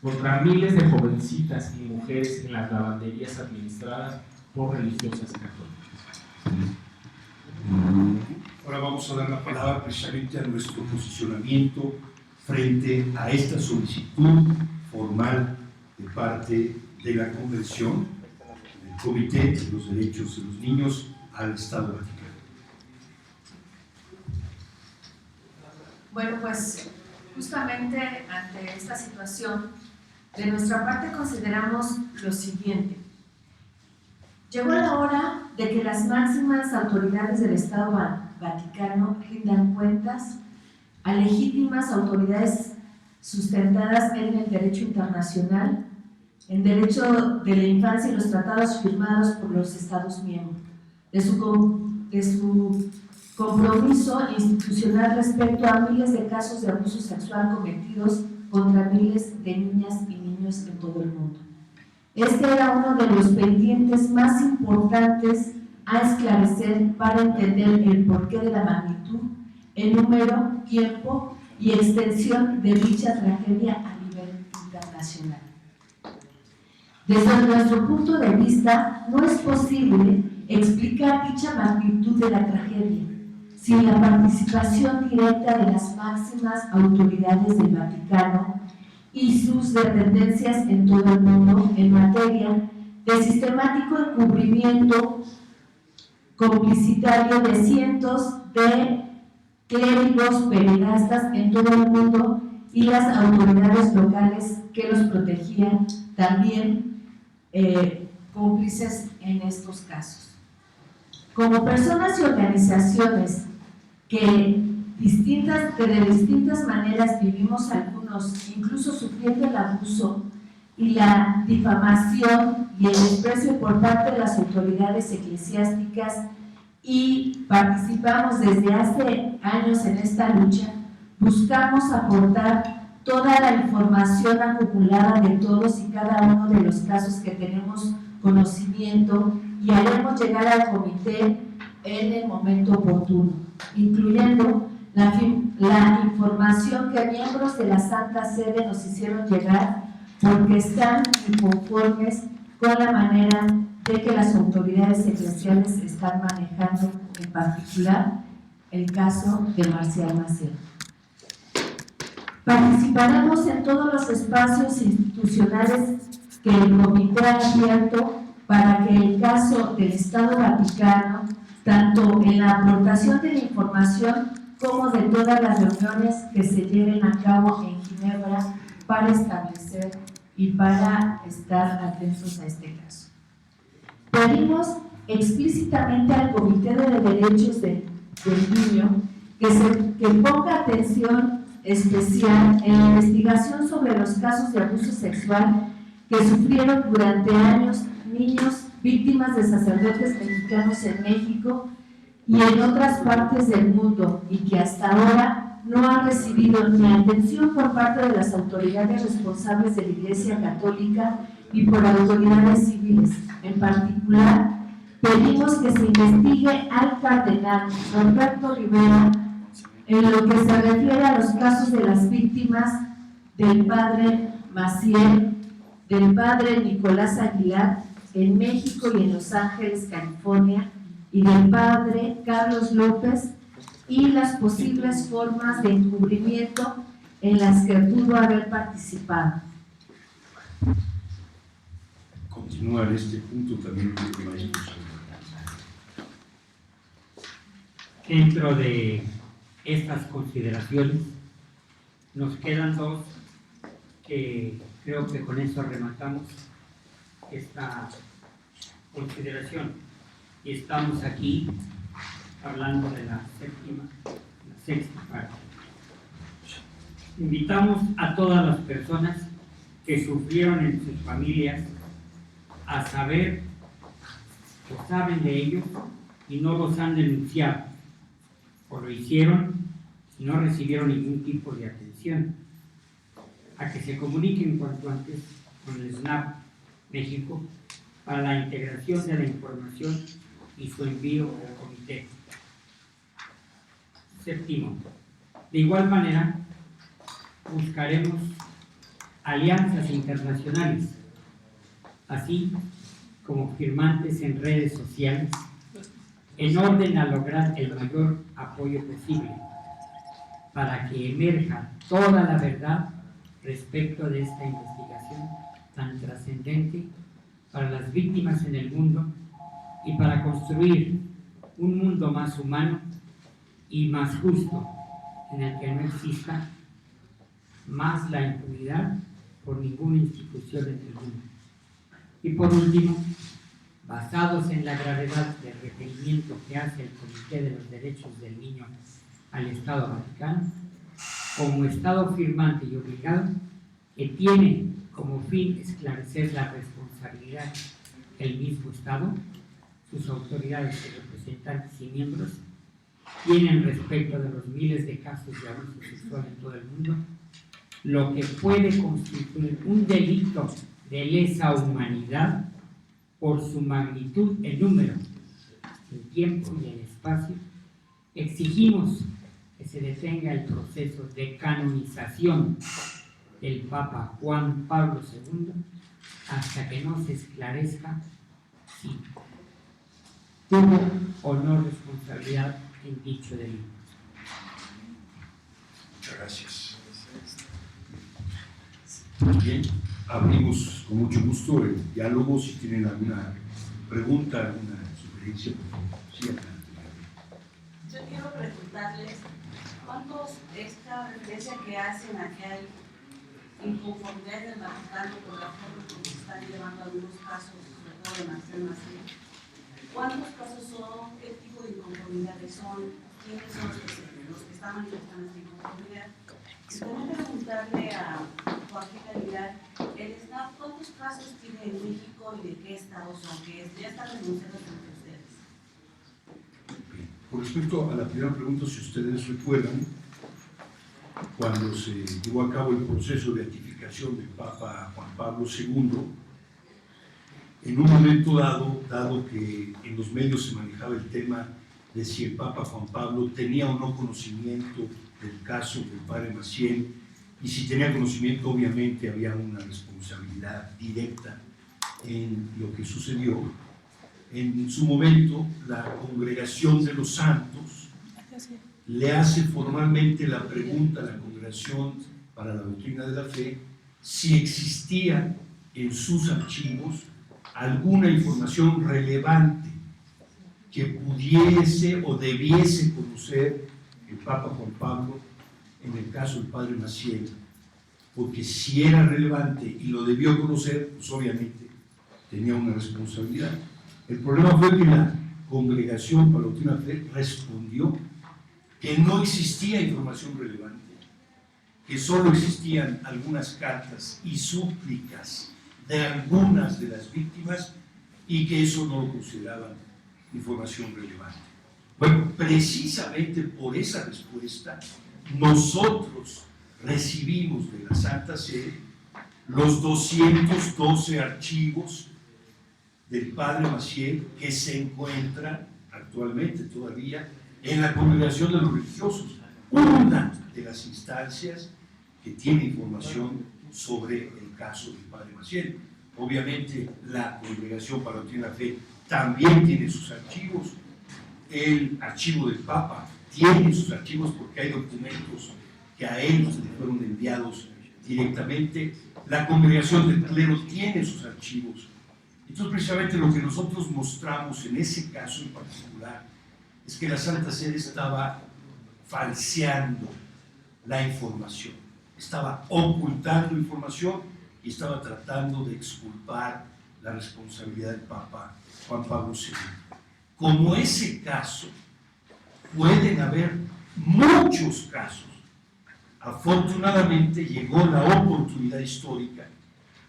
contra miles de jovencitas y mujeres en las lavanderías administradas por religiosas católicas. Ahora vamos a dar la palabra precisamente a nuestro posicionamiento frente a esta solicitud formal de parte de la Convención del Comité de los Derechos de los Niños al Estado Vaticano. Bueno, pues justamente ante esta situación, de nuestra parte consideramos lo siguiente. Llegó la hora de que las máximas autoridades del Estado Vaticano rindan cuentas a legítimas autoridades sustentadas en el derecho internacional, en derecho de la infancia y los tratados firmados por los Estados miembros, de su compromiso institucional respecto a miles de casos de abuso sexual cometidos contra miles de niñas y niños en todo el mundo. Este era uno de los pendientes más importantes a esclarecer para entender el porqué de la magnitud, el número, tiempo y extensión de dicha tragedia a nivel internacional. Desde nuestro punto de vista, no es posible explicar dicha magnitud de la tragedia sin la participación directa de las máximas autoridades del Vaticano y sus dependencias en todo el mundo en materia de sistemático encubrimiento complicitario de cientos de clérigos pederastas en todo el mundo y las autoridades locales que los protegían también cómplices en estos casos. Como personas y organizaciones que de distintas maneras vivimos algunos, incluso sufriendo el abuso y la difamación y el desprecio por parte de las autoridades eclesiásticas y participamos desde hace años en esta lucha, buscamos aportar toda la información acumulada de todos y cada uno de los casos que tenemos conocimiento y haremos llegar al comité en el momento oportuno, incluyendo la información que miembros de la Santa Sede nos hicieron llegar porque están inconformes con la manera de que las autoridades eclesiales están manejando, en particular, el caso de Marcial Maciel. Participaremos en todos los espacios institucionales que el comité ha abierto para que el caso del Estado Vaticano, tanto en la aportación de la información como de todas las reuniones que se lleven a cabo en Ginebra para establecer y para estar atentos a este caso. Pedimos explícitamente al Comité de Derechos del Niño que ponga atención especial en la investigación sobre los casos de abuso sexual que sufrieron durante años niños víctimas de sacerdotes mexicanos en México y en otras partes del mundo y que hasta ahora no han recibido ni atención por parte de las autoridades responsables de la Iglesia Católica y por autoridades civiles. En particular, pedimos que se investigue al cardenal Roberto Rivera en lo que se refiere a los casos de las víctimas del padre Maciel, del padre Nicolás Aguilar en México y en Los Ángeles, California, y del padre Carlos López y las posibles formas de encubrimiento en las que pudo haber participado. Continuar este punto también de la discusión. Dentro de estas consideraciones nos quedan dos que creo que con eso rematamos esta consideración y estamos aquí hablando de la sexta parte. Invitamos a todas las personas que sufrieron en sus familias a saber o saben de ellos y no los han denunciado o lo hicieron y no recibieron ningún tipo de atención, a que se comuniquen cuanto antes con el SNAP México para la integración de la información y su envío al comité. Séptimo, de igual manera buscaremos alianzas internacionales, así como firmantes en redes sociales, en orden a lograr el mayor apoyo posible para que emerja toda la verdad respecto de esta investigación tan trascendente para las víctimas en el mundo y para construir un mundo más humano y más justo, en el que no exista más la impunidad por ninguna institución en el mundo. Y por último, basados en la gravedad del requerimiento que hace el Comité de los Derechos del Niño al Estado Vaticano, como Estado firmante y obligado, que tiene como fin esclarecer la responsabilidad del mismo Estado, sus autoridades y representantes y miembros tienen respecto de los miles de casos de abuso sexual en todo el mundo, lo que puede constituir un delito de lesa humanidad por su magnitud en número, en tiempo y en espacio. Exigimos que se detenga el proceso de canonización del Papa Juan Pablo II hasta que no se esclarezca si tuvo o no responsabilidad en dicho delito. Muchas gracias. Bien, abrimos con mucho gusto el diálogo. Si tienen alguna pregunta, alguna sugerencia, por favor. Sí, adelante. Yo quiero preguntarles, ¿cuántos esta referencia que hacen a que hay inconformidad del Vaticano con la forma como se están llevando algunos casos, sobre todo de Marcel Maciel? ¿Cuántos casos son? ¿Qué tipo de inconformidades son? ¿Quiénes son los que están manifestando esta inconformidad? Y también preguntarle a Joaquín Aguilar, el SNAP, ¿cuántos casos tiene en México y de qué estados son? Que ya están denunciados entre ustedes. Con respecto a la primera pregunta, si ustedes recuerdan, cuando se llevó a cabo el proceso de beatificación del Papa Juan Pablo II, en un momento dado que en los medios se manejaba el tema de si el Papa Juan Pablo tenía o no conocimiento del caso del padre Maciel, y si tenía conocimiento, obviamente había una responsabilidad directa en lo que sucedió. En su momento, la Congregación de los Santos le hace formalmente la pregunta a la Congregación para la Doctrina de la Fe si existía en sus archivos alguna información relevante que pudiese o debiese conocer el Papa Juan Pablo en el caso del padre Maciel, porque si era relevante y lo debió conocer, pues obviamente tenía una responsabilidad. El problema fue que la Congregación para la Doctrina de la Fe respondió que no existía información relevante, que solo existían algunas cartas y súplicas de algunas de las víctimas y que eso no lo consideraban información relevante. Bueno, precisamente por esa respuesta, nosotros recibimos de la Santa Sede los 212 archivos del padre Maciel que se encuentran actualmente todavía en la Congregación de los Religiosos, una de las instancias que tiene información sobre el caso del padre Maciel. Obviamente la Congregación para la Doctrina de la Fe también tiene sus archivos, el archivo del Papa tiene sus archivos porque hay documentos que a él le fueron enviados directamente, la Congregación del Clero tiene sus archivos. Entonces, precisamente lo que nosotros mostramos en ese caso en particular es que la Santa Sede estaba falseando la información, estaba ocultando información y estaba tratando de exculpar la responsabilidad del Papa Juan Pablo II. Como ese caso, pueden haber muchos casos. Afortunadamente llegó la oportunidad histórica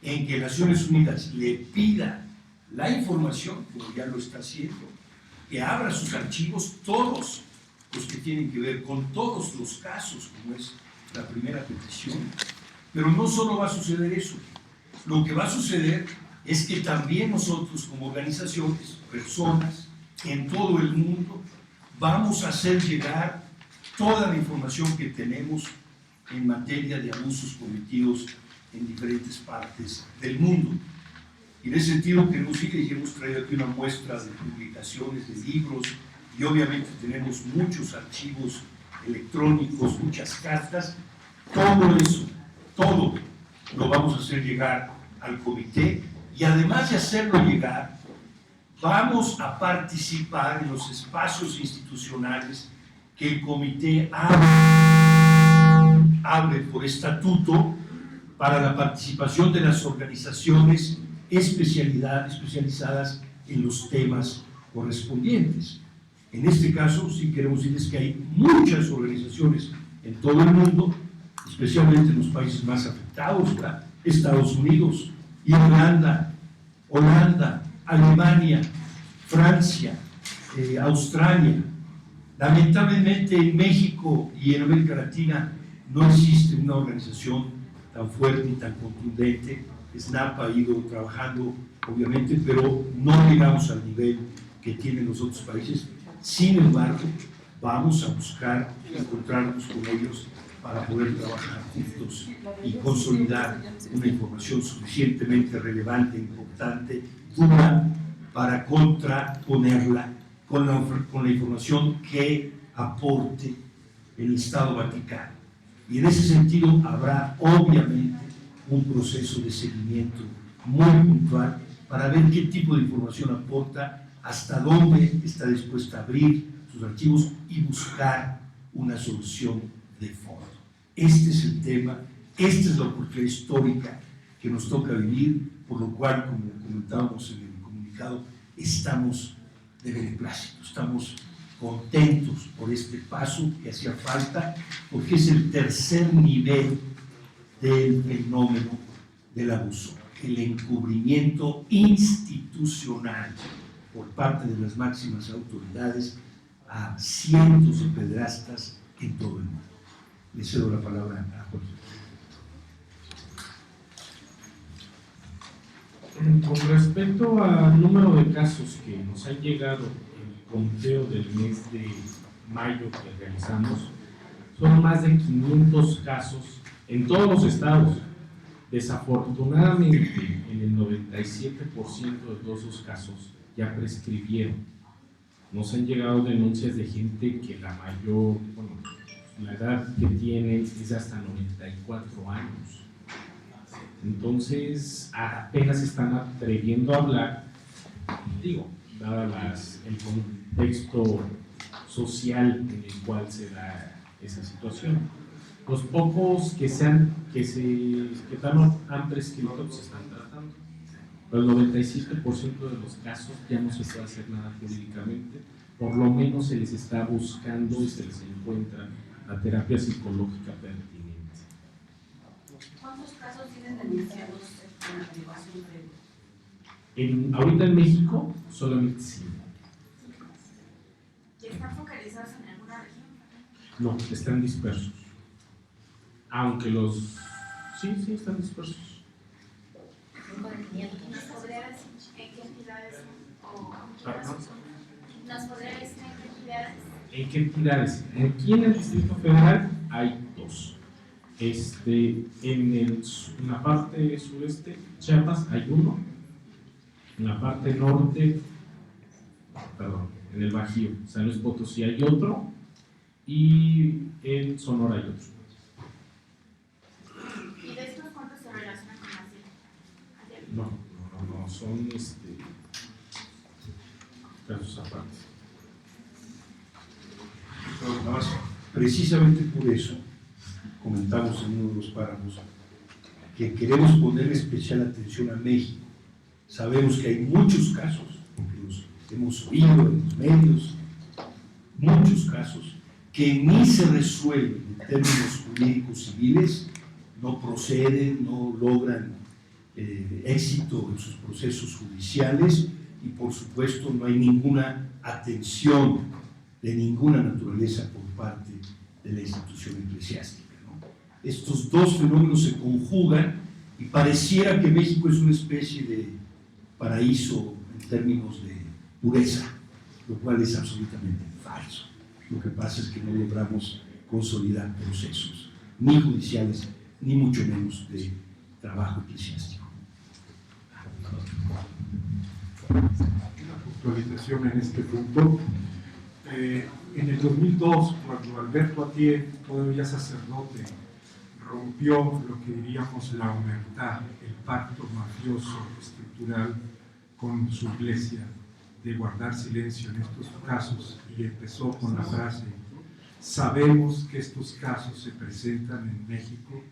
en que Naciones Unidas le pida la información, como ya lo está haciendo, que abra sus archivos, todos los que tienen que ver con todos los casos, como es la primera petición. Pero no solo va a suceder eso, lo que va a suceder es que también nosotros como organizaciones, personas en todo el mundo, vamos a hacer llegar toda la información que tenemos en materia de abusos cometidos en diferentes partes del mundo. Y en ese sentido queremos ir y hemos traído aquí una muestra de publicaciones, de libros, y obviamente tenemos muchos archivos electrónicos, muchas cartas. Todo eso, todo lo vamos a hacer llegar al comité, y además de hacerlo llegar, vamos a participar en los espacios institucionales que el comité abre por estatuto para la participación de las organizaciones especializadas en los temas correspondientes. En este caso, sí queremos decirles que hay muchas organizaciones en todo el mundo, especialmente en los países más afectados, ¿verdad? Estados Unidos, Irlanda, Holanda, Alemania, Francia, Australia. Lamentablemente en México y en América Latina no existe una organización tan fuerte y tan contundente. SNAP ha ido trabajando, obviamente, pero no llegamos al nivel que tienen los otros países. Sin embargo, vamos a buscar encontrarnos con ellos para poder trabajar juntos y consolidar una información suficientemente relevante, importante, dura, para contraponerla con la información que aporte el Estado Vaticano. Y en ese sentido habrá obviamente un proceso de seguimiento muy puntual para ver qué tipo de información aporta, hasta dónde está dispuesta a abrir sus archivos y buscar una solución de fondo. Este es el tema, esta es la oportunidad histórica que nos toca vivir, por lo cual, como comentábamos en el comunicado, estamos de beneplácito, estamos contentos por este paso que hacía falta, porque es el tercer nivel del fenómeno del abuso, el encubrimiento institucional por parte de las máximas autoridades a cientos de pederastas en todo el mundo. Le cedo la palabra a Jorge. Con respecto al número de casos que nos han llegado en el conteo del mes de mayo que realizamos, son más de 500 casos en todos los estados. Desafortunadamente, en el 97% de todos esos casos ya prescribieron. Nos han llegado denuncias de gente que la edad que tienen es hasta 94 años. Entonces, apenas están atreviendo a hablar, digo, dada el contexto social en el cual se da esa situación. Los pocos que han prescrito se están tratando, pero el 97% de los casos ya no se puede hacer nada jurídicamente, por lo menos se les está buscando y se les encuentra la terapia psicológica pertinente. ¿Cuántos casos tienen denunciados en la privación de? Ahorita en México, solamente 5. ¿Y están focalizados en alguna región? No, están dispersos. Aunque sí, están dispersos. ¿Nos podría decir en qué entidades ¿Nos podría decir en qué entidades? ¿En qué entidades? Aquí en el Distrito Federal hay 2. En la parte sureste, Chiapas, hay 1. En la parte norte, en el Bajío, San Luis Potosí, hay otro. Y en Sonora hay otro. ¿Y de estos cuántos se relacionan con la CIA? No, son casos aparte. Pero nada más, precisamente por eso comentamos en uno de los párrafos que queremos poner especial atención a México. Sabemos que hay muchos casos, porque los hemos oído en los medios, muchos casos que ni se resuelven en términos jurídicos civiles, no proceden, no logran éxito en sus procesos judiciales, y por supuesto no hay ninguna atención de ninguna naturaleza por parte de la institución eclesiástica, ¿no? Estos dos fenómenos se conjugan y pareciera que México es una especie de paraíso en términos de pureza, lo cual es absolutamente falso. Lo que pasa es que no logramos consolidar procesos, ni judiciales, ni mucho menos de trabajo eclesiástico. Una puntualización en este punto. En el 2002, cuando Alberto Atié, todavía sacerdote, rompió lo que diríamos la omertá, el pacto mafioso estructural con su iglesia de guardar silencio en estos casos, y empezó con la frase: sabemos que estos casos se presentan en México,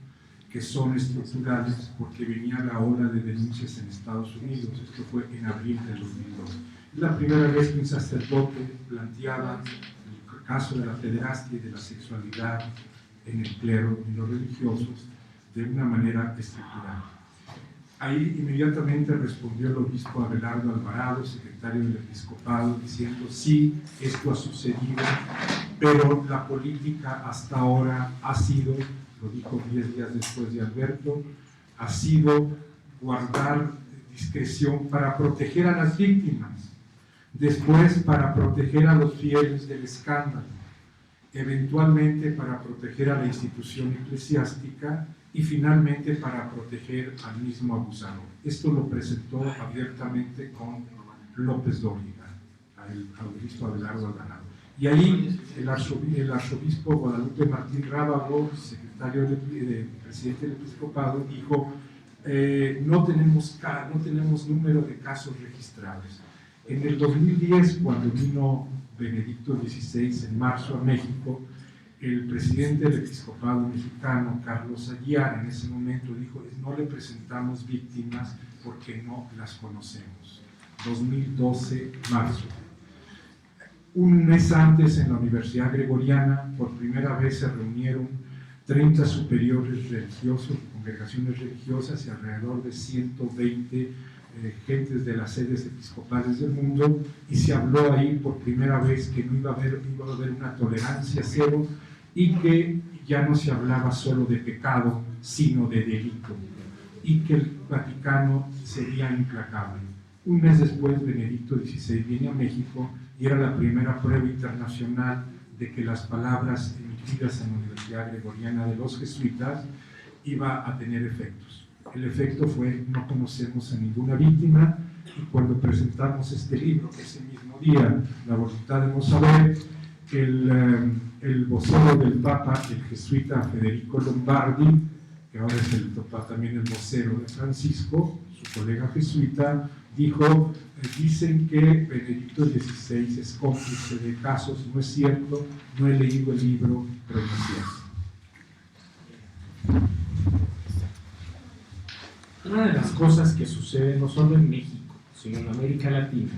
que son estructurales, porque venía la ola de denuncias en Estados Unidos. Esto fue en abril del 2002. Es la primera vez que un sacerdote planteaba el caso de la pederastia y de la sexualidad en el clero y los religiosos de una manera estructural. Ahí inmediatamente respondió el obispo Abelardo Alvarado, secretario del episcopado, diciendo: sí, esto ha sucedido, pero la política hasta ahora ha sido, lo dijo 10 días después de Alberto, ha sido guardar discreción para proteger a las víctimas, después para proteger a los fieles del escándalo, eventualmente para proteger a la institución eclesiástica y finalmente para proteger al mismo abusador. Esto lo presentó abiertamente con López Dóriga, al obispo Abelardo Alvarado. Y ahí el arzobispo Guadalupe Martín Rábago, secretario presidente del episcopado, dijo: no tenemos número de casos registrados. En el 2010, cuando vino Benedicto XVI en marzo a México, el presidente del episcopado mexicano, Carlos Aguiar, en ese momento dijo: no le presentamos víctimas porque no las conocemos. 2012, marzo. Un mes antes, en la Universidad Gregoriana, por primera vez se reunieron 30 superiores religiosos, congregaciones religiosas, y alrededor de 120 gentes de las sedes episcopales del mundo, y se habló ahí por primera vez que no iba a haber una tolerancia cero, y que ya no se hablaba solo de pecado, sino de delito, y que el Vaticano sería implacable. Un mes después, Benedicto XVI viene a México, y era la primera prueba internacional de que las palabras emitidas en la Universidad Gregoriana de los jesuitas iba a tener efectos. El efecto fue: no conocemos a ninguna víctima, y cuando presentamos este libro, ese mismo día, La voluntad de no saber, el vocero del Papa, el jesuita Federico Lombardi, que ahora es también el vocero de Francisco, su colega jesuita, dijo: dicen que Benedicto XVI es cómplice de casos. No es cierto, no he leído el libro, pero no es cierto. Una de las cosas que sucede no solo en México, sino en América Latina,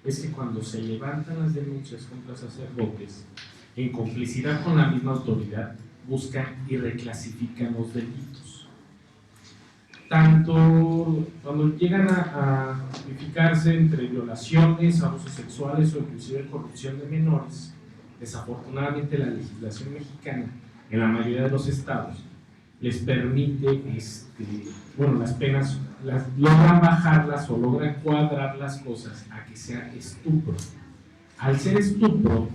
es que cuando se levantan las denuncias contra sacerdotes, en complicidad con la misma autoridad, buscan y reclasifican los delitos. Tanto cuando llegan a tipificarse entre violaciones, abusos sexuales o inclusive corrupción de menores, desafortunadamente la legislación mexicana, en la mayoría de los estados, les permite, las penas logran bajarlas o logran cuadrar las cosas a que sea estupro. Al ser estupro,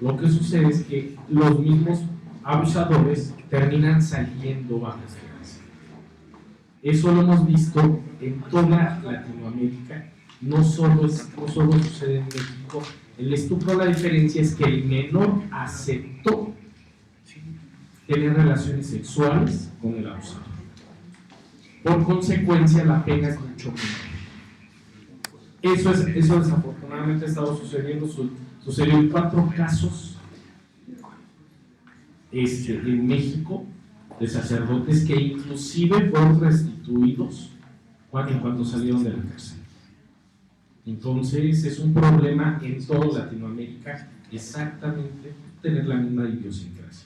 lo que sucede es que los mismos abusadores terminan saliendo bajo fianza. Eso lo hemos visto en toda Latinoamérica, no solo sucede en México. El estupro, la diferencia es que el menor aceptó tener relaciones sexuales con el abusador. Por consecuencia, la pena es mucho menor. Eso desafortunadamente ha estado sucediendo. Sucedió en 4 casos en México de sacerdotes que inclusive fueron restituidos en cuanto salieron de la cárcel. Entonces es un problema en toda Latinoamérica, exactamente tener la misma idiosincrasia.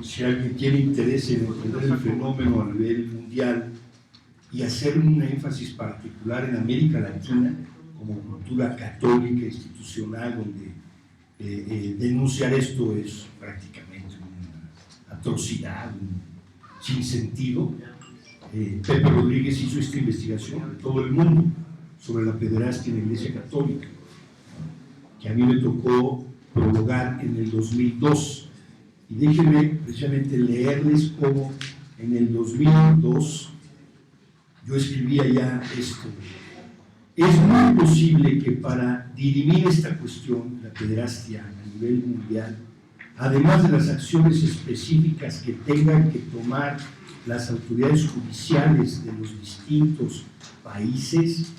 Si alguien tiene interés en entender el fenómeno a nivel mundial y hacer un énfasis particular en América Latina como cultura católica institucional, donde denunciar esto es prácticamente una atrocidad, un sinsentido, Pepe Rodríguez hizo esta investigación en todo el mundo sobre la pederastia en la Iglesia Católica, que a mí me tocó prologar en el 2002. Y déjenme precisamente leerles cómo en el 2002, yo escribía ya esto. Es muy posible que para dirimir esta cuestión, la pederastia a nivel mundial, además de las acciones específicas que tengan que tomar las autoridades judiciales de los distintos países,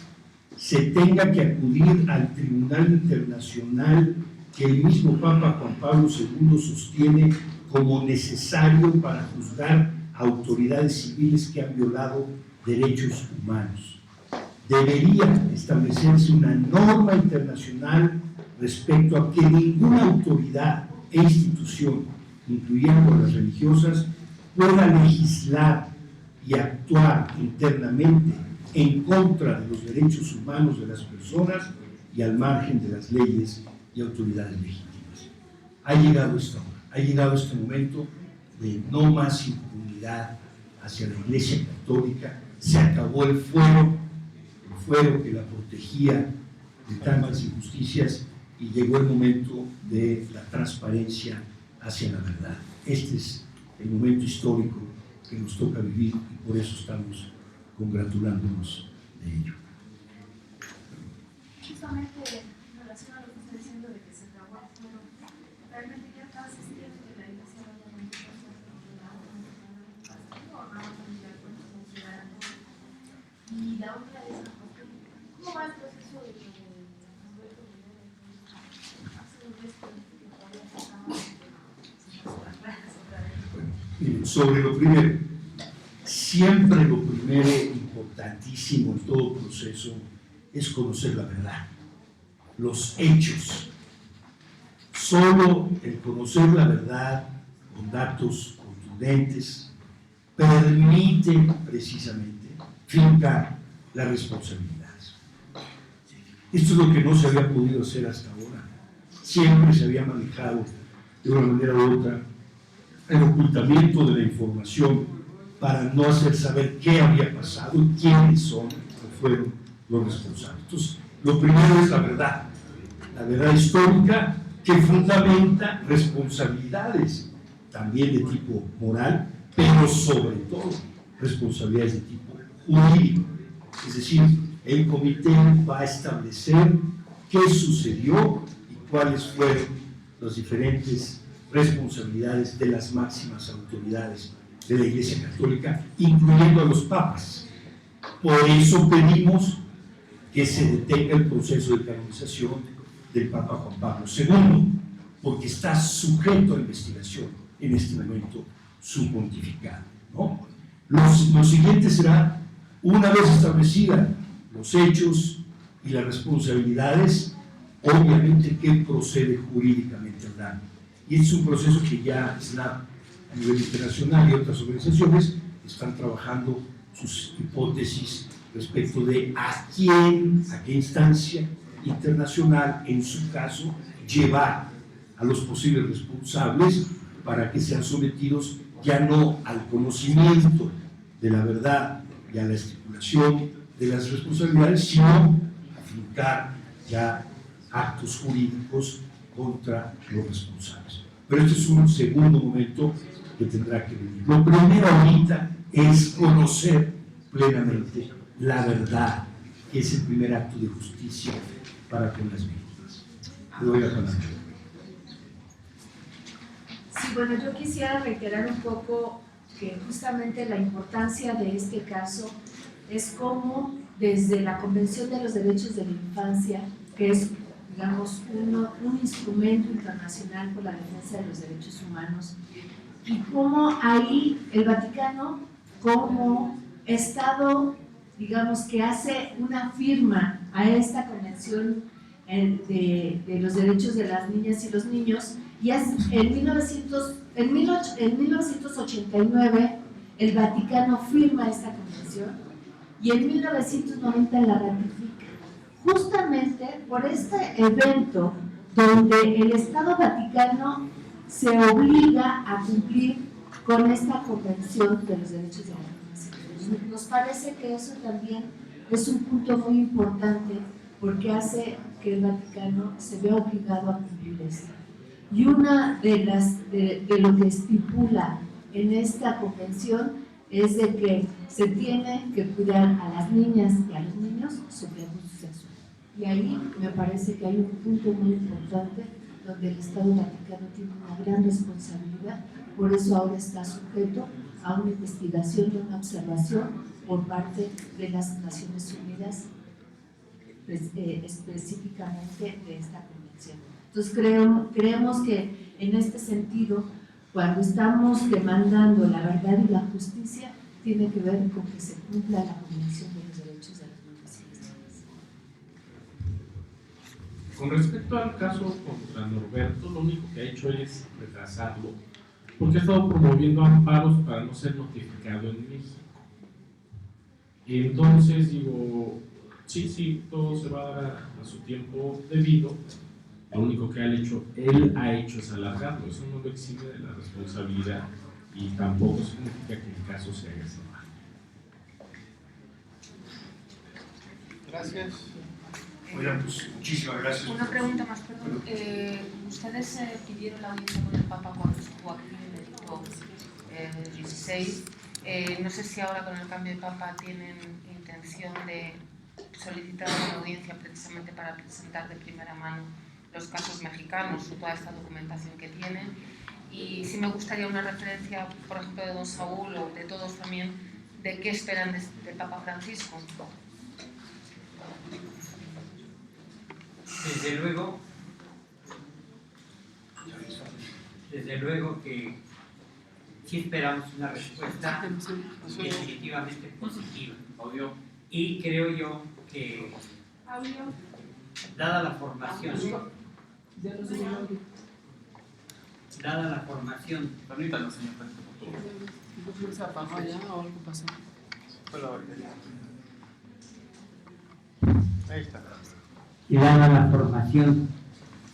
se tenga que acudir al Tribunal Internacional que el mismo Papa Juan Pablo II sostiene como necesario para juzgar a autoridades civiles que han violado derechos humanos. Debería establecerse una norma internacional respecto a que ninguna autoridad e institución, incluyendo las religiosas, pueda legislar y actuar internamente en contra de los derechos humanos de las personas y al margen de las leyes y autoridades legítimas. Ha llegado esta hora, ha llegado este momento de no más impunidad hacia la Iglesia Católica. Se acabó el fuero que la protegía de tantas injusticias, y llegó el momento de la transparencia hacia la verdad. Este es el momento histórico que nos toca vivir y por eso estamos congratulándonos de ello. Justamente en relación a lo que está diciendo de que se acabó el fuero, realmente ya casi es tiempo que la Iglesia vaya a comenzar y la otra es, ¿cómo va el proceso de Sobre lo primero, siempre lo primero importantísimo en todo proceso es conocer la verdad, los hechos. Solo el conocer la verdad con datos contundentes permite precisamente fincar las responsabilidades. Esto es lo que no se había podido hacer hasta ahora. Siempre se había manejado de una manera u otra el ocultamiento de la información para no hacer saber qué había pasado y quiénes son o fueron los responsables. Entonces, lo primero es la verdad histórica que fundamenta responsabilidades también de tipo moral, pero sobre todo responsabilidades de tipo jurídico. Es decir, el comité va a establecer qué sucedió y cuáles fueron las diferentes responsabilidades de las máximas autoridades de la Iglesia Católica, incluyendo a los papas. Por eso pedimos que se detenga el proceso de canonización del Papa Juan Pablo II, porque está sujeto a investigación en este momento su pontificado, ¿no? Lo siguiente será, una vez establecida los hechos y las responsabilidades, obviamente que procede jurídicamente hablando. Y es un proceso que ya SNAP a nivel internacional y otras organizaciones están trabajando sus hipótesis respecto de a qué instancia internacional, en su caso, llevar a los posibles responsables para que sean sometidos ya no al conocimiento de la verdad y a la estipulación de las responsabilidades, sino a fincar ya actos jurídicos contra los responsables. Pero este es un segundo momento que tendrá que venir. Lo primero ahorita es conocer plenamente la verdad, que es el primer acto de justicia para con las víctimas. Le doy la palabra. Sí, bueno, yo quisiera reiterar un poco que justamente la importancia de este caso es cómo desde la Convención de los Derechos de la Infancia, que es, digamos, un instrumento internacional por la defensa de los derechos humanos, y cómo ahí el Vaticano, como Estado, digamos, que hace una firma a esta Convención de los Derechos de las Niñas y los Niños, y es en 1989 el Vaticano firma esta convención y en 1990 la ratifica. Justamente por este evento donde el Estado Vaticano se obliga a cumplir con esta Convención de los Derechos de las Niñas. Nos parece que eso también es un punto muy importante porque hace que el Vaticano se vea obligado a cumplir esto. Y una de lo que estipula en esta convención es de que se tiene que cuidar a las niñas y a los niños sobre abuso sexual. Y ahí me parece que hay un punto muy importante donde el Estado Vaticano tiene una gran responsabilidad, por eso ahora está sujeto a una investigación y una observación por parte de las Naciones Unidas, específicamente de esta convención. Entonces creemos que en este sentido, cuando estamos demandando la verdad y la justicia, tiene que ver con que se cumpla la Convención de los Derechos de los Niños y las Niñas. Con respecto al caso contra Norberto, lo único que ha hecho él es retrasarlo, porque ha estado promoviendo amparos para no ser notificado en México. Entonces digo, sí, todo se va a dar a su tiempo debido. Lo único que él ha hecho es alargarlo. Eso no lo exime de la responsabilidad y tampoco significa que el caso se haga cerrado. Gracias. Oigan, pues muchísimas gracias. Una pregunta más, perdón. Ustedes pidieron la audiencia con el Papa cuando estuvo aquí en Benedicto XVI. No sé si ahora con el cambio de Papa tienen intención de solicitar una audiencia precisamente para presentar de primera mano los casos mexicanos o toda esta documentación que tienen. Y sí me gustaría una referencia, por ejemplo, de don Saúl o de todos también, de qué esperan del Papa Francisco. Desde luego que sí esperamos una respuesta definitivamente positiva. Y creo yo que, dada la formación, Permítanos, señor. ¿Se apagó ya o algo pasó? Ahí está. y dada la formación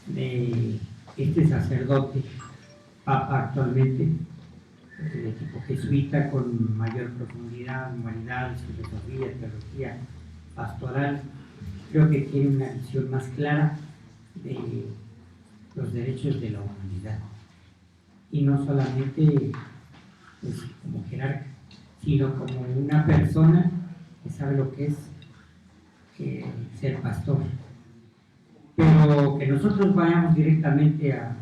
de este sacerdote, Papa actualmente, de tipo jesuita con mayor profundidad, humanidades, filosofía, teología, pastoral, creo que tiene una visión más clara de los derechos de la humanidad. Y no solamente pues, como jerarca, sino como una persona que sabe lo que es ser pastor. Pero que nosotros vayamos directamente a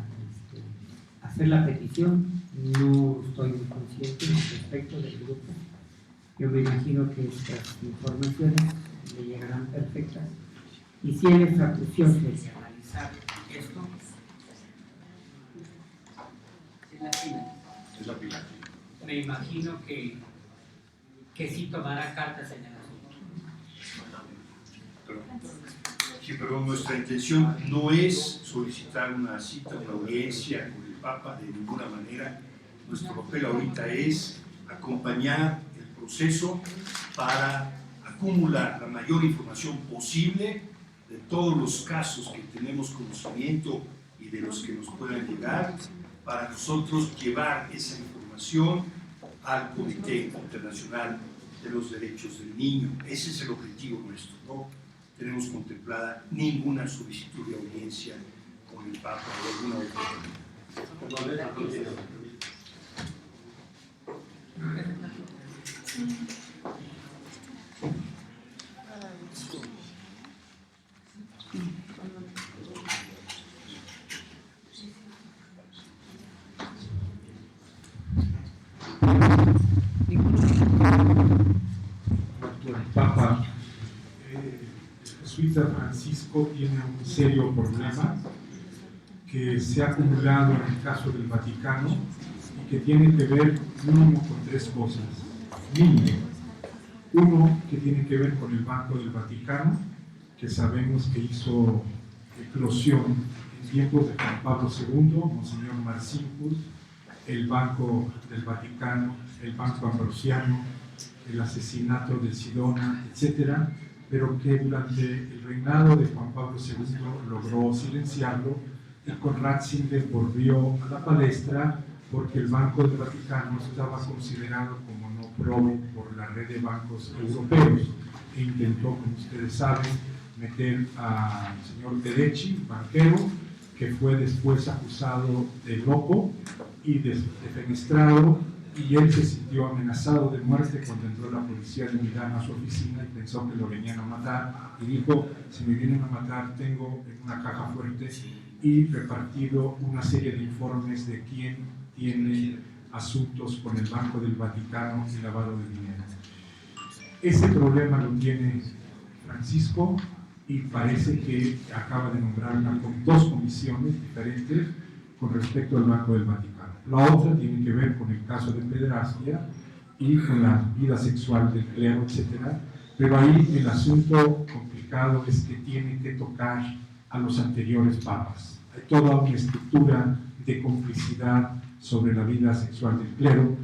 hacer la petición, no estoy muy consciente respecto del grupo. Yo me imagino que estas informaciones le llegarán perfectas. Y si en esta cuestión de analizar esto, Es la pila. me imagino que sí tomará cartas en el asunto. Sí, pero nuestra intención no es solicitar una cita, una audiencia con el Papa de ninguna manera. Nuestro papel ahorita es acompañar el proceso para acumular la mayor información posible de todos los casos que tenemos conocimiento y de los que nos puedan llegar, para nosotros llevar esa información al Comité Internacional de los Derechos del Niño. Ese es el objetivo nuestro, ¿no? Tenemos contemplada ninguna solicitud de audiencia con el Papa o alguna otra. Papa, el jesuita Francisco tiene un serio problema que se ha acumulado en el caso del Vaticano y que tiene que ver mínimo con tres cosas. Mínimo. Uno, que tiene que ver con el Banco del Vaticano, que sabemos que hizo eclosión en tiempos de Juan Pablo II, Monseñor Marcinkus, el Banco del Vaticano, el Banco Ambrosiano, el asesinato de Sidona, etcétera, pero que durante el reinado de Juan Pablo II logró silenciarlo y con Ratzinger volvió a la palestra porque el Banco del Vaticano estaba considerado como no probe por la red de bancos europeos e intentó, como ustedes saben, meter al señor Tedeschi, banquero, que fue después acusado de loco y defenestrado y él se sintió amenazado de muerte cuando entró la policía de Milán a su oficina y pensó que lo venían a matar, y dijo: si me vienen a matar, tengo en una caja fuerte y repartido una serie de informes de quién tiene asuntos con el Banco del Vaticano y lavado de dinero. Ese problema lo tiene Francisco, y parece que acaba de nombrar dos comisiones diferentes con respecto al Banco del Vaticano. La otra tiene que ver con el caso de pederastia y con la vida sexual del clero, etc. Pero ahí el asunto complicado es que tiene que tocar a los anteriores papas. Hay toda una estructura de complicidad sobre la vida sexual del clero,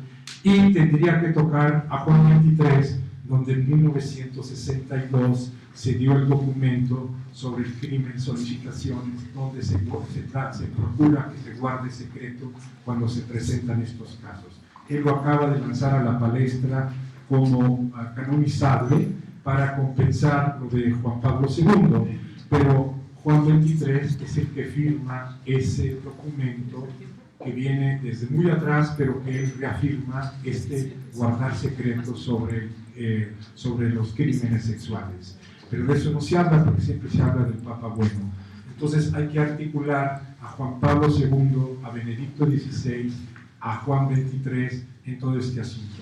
y tendría que tocar a Juan XXIII, donde en 1962 se dio el documento sobre el crimen solicitaciones, donde se procura que se guarde secreto cuando se presentan estos casos. Él lo acaba de lanzar a la palestra como canonizable para compensar lo de Juan Pablo II, pero Juan XXIII es el que firma ese documento que viene desde muy atrás, pero que él reafirma guardar secretos sobre los crímenes sexuales. Pero de eso no se habla, porque siempre se habla del Papa Bueno. Entonces hay que articular a Juan Pablo II, a Benedicto XVI, a Juan XXIII en todo este asunto.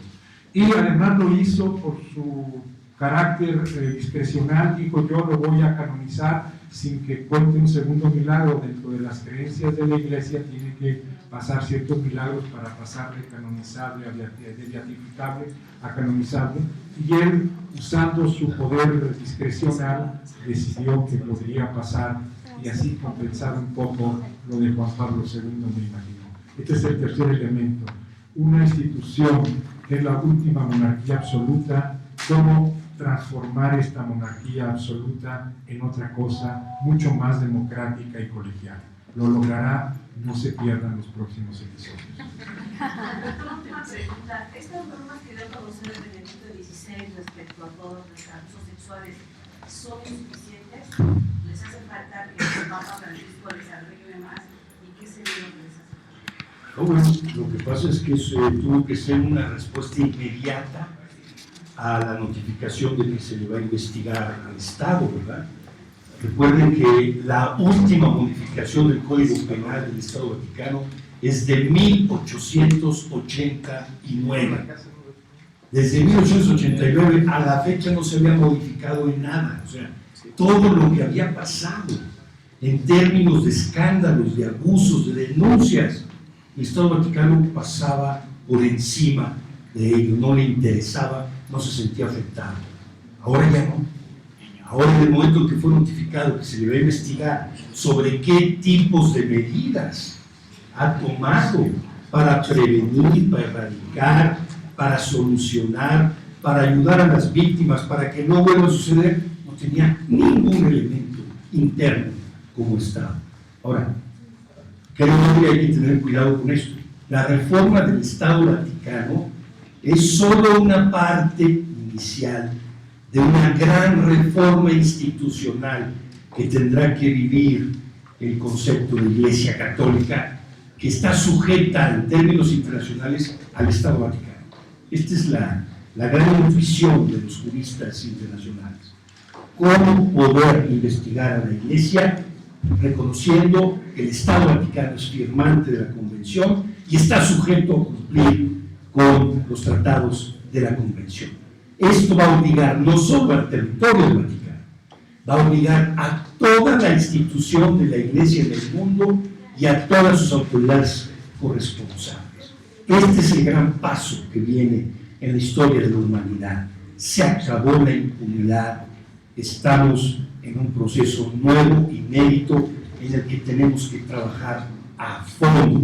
Y además lo hizo por su carácter discrecional. Dijo: yo lo voy a canonizar sin que cuente un segundo milagro. Dentro de las creencias de la Iglesia tiene que pasar ciertos milagros para pasar de canonizable de beatificable a canonizable, y él, usando su poder discrecional, decidió que podría pasar, y así compensar un poco lo de Juan Pablo II, me imagino. Este es el tercer elemento: una institución que es la última monarquía absoluta. ¿Cómo transformar esta monarquía absoluta en otra cosa mucho más democrática y colegial? Lo logrará. No se pierdan los próximos episodios. Una pregunta: ¿estas normas que dio a conocer el Benedicto XVI respecto a todos los abusos sexuales son insuficientes? ¿Les hace falta que el Papa Francisco les arregle más? ¿Y qué sería lo que les hace falta? Bueno, lo que pasa es que tuvo que ser una respuesta inmediata a la notificación de que se le va a investigar al Estado, ¿verdad? Recuerden que la última modificación del Código Penal del Estado Vaticano es de 1889. Desde 1889 a la fecha no se había modificado en nada. O sea, todo lo que había pasado en términos de escándalos, de abusos, de denuncias, el Estado Vaticano pasaba por encima de ello, no le interesaba, no se sentía afectado. Ahora ya no. Ahora, en el momento en que fue notificado que se le va a investigar sobre qué tipos de medidas ha tomado para prevenir, para erradicar, para solucionar, para ayudar a las víctimas, para que no vuelva a suceder, no tenía ningún elemento interno como Estado. Ahora, creo que hay que tener cuidado con esto. La reforma del Estado Vaticano es solo una parte inicial de una gran reforma institucional que tendrá que vivir el concepto de Iglesia Católica, que está sujeta en términos internacionales al Estado Vaticano. Esta es la gran intuición de los juristas internacionales. ¿Cómo poder investigar a la Iglesia reconociendo que el Estado Vaticano es firmante de la Convención y está sujeto a cumplir con los tratados de la Convención? Esto va a obligar no solo al territorio del Vaticano, va a obligar a toda la institución de la Iglesia en el mundo y a todas sus autoridades corresponsables. Este es el gran paso que viene en la historia de la humanidad. Se acabó la impunidad, estamos en un proceso nuevo, inédito, en el que tenemos que trabajar a fondo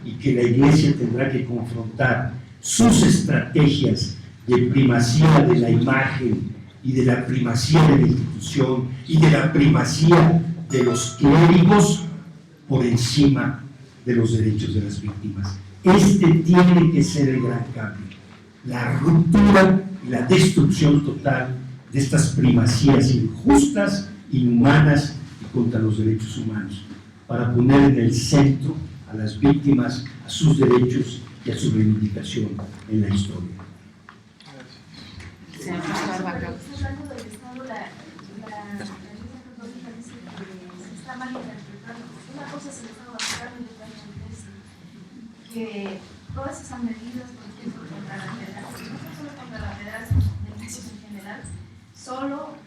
y que la Iglesia tendrá que confrontar sus estrategias de primacía de la imagen y de la primacía de la institución y de la primacía de los clérigos por encima de los derechos de las víctimas. Este tiene que ser el gran cambio, la ruptura y la destrucción total de estas primacías injustas, inhumanas y contra los derechos humanos, para poner en el centro a las víctimas, a sus derechos y a su reivindicación en la historia. Señor José Barba, creo. Hablando del Estado, la Iglesia Católica dice que se está mal interpretando. Una cosa es el Estado Vaticano y otra es la Iglesia. Que todas esas medidas, por ejemplo, contra la federación, no solo contra la federación de iglesias en general, solo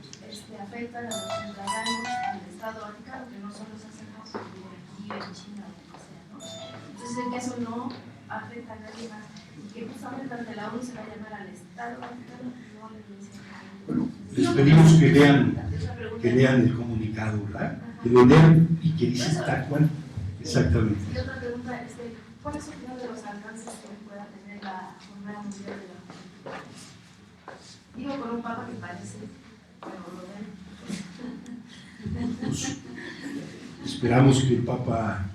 afectan a los ciudadanos del Estado Vaticano, que no son los sacerdotes que viven aquí en China o lo que sea, ¿no? Entonces, que eso no afecta a nadie más. Y que justamente ante la ONU se va a llamar al Estado Vaticano, no a la Iglesia. Bueno, les pedimos que lean el comunicado, ¿verdad? Que lo lean y que dice tal cual. Exactamente. Y otra pregunta, ¿cuál es su opinión de los alcances que pueda tener la Jornada Mundial de la Juventud? Digo, con un papa que parece, pero lo ven. Pues, esperamos que el Papa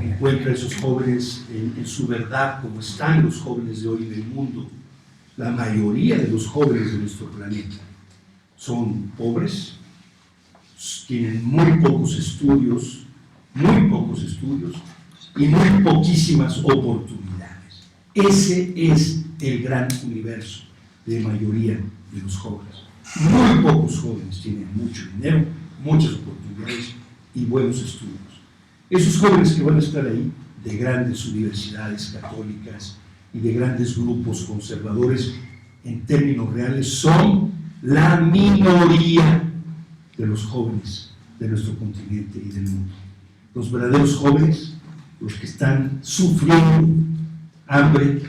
encuentre a esos jóvenes en su verdad, como están los jóvenes de hoy en el mundo. La mayoría de los jóvenes de nuestro planeta son pobres, tienen muy pocos estudios y muy poquísimas oportunidades. Ese es el gran universo de mayoría de los jóvenes. Muy pocos jóvenes tienen mucho dinero, muchas oportunidades y buenos estudios. Esos jóvenes que van a estar ahí, de grandes universidades católicas y de grandes grupos conservadores, en términos reales, son la minoría de los jóvenes de nuestro continente y del mundo. Los verdaderos jóvenes, los que están sufriendo hambre,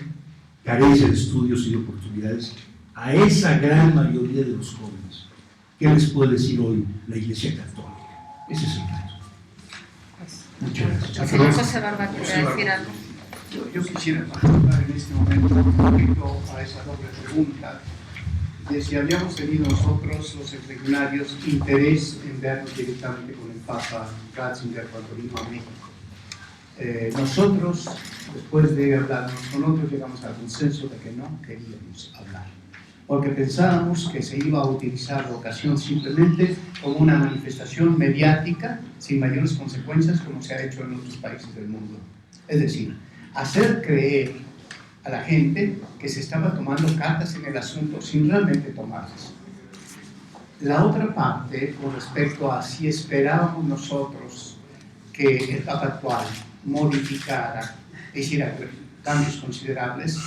carencia de estudios y de oportunidades, a esa gran mayoría de los jóvenes, ¿qué les puede decir hoy la Iglesia Católica? Ese es el reto. Muchas gracias. El señor José Barba quería decir algo. Yo quisiera participar en este momento un poquito a esa doble pregunta de si habíamos tenido nosotros, los exlegionarios, interés en vernos directamente con el Papa Ratzinger cuando vino a México. Nosotros, después de hablarnos con otros, llegamos al consenso de que no queríamos hablar, porque pensábamos que se iba a utilizar la ocasión simplemente como una manifestación mediática sin mayores consecuencias, como se ha hecho en otros países del mundo. Es decir, hacer creer a la gente que se estaba tomando cartas en el asunto sin realmente tomarlas. La otra parte, con respecto a si esperábamos nosotros que el Papa actual modificara, hiciera cambios considerables,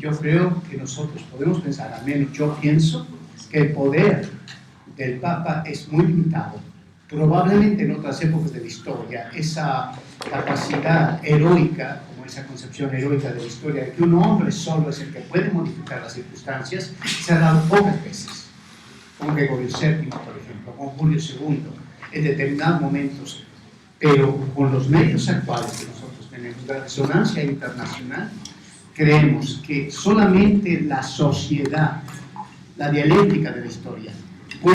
yo creo que nosotros podemos pensar, al menos yo pienso, que el poder del Papa es muy limitado. Probablemente en otras épocas de la historia, esa capacidad heroica, como esa concepción heroica de la historia, de que un hombre solo es el que puede modificar las circunstancias, se ha dado pocas veces. Con Gregorio VII, por ejemplo, con Julio II, en determinados momentos. Pero con los medios actuales que nosotros tenemos, la resonancia internacional, creemos que solamente la sociedad, la dialéctica de la historia,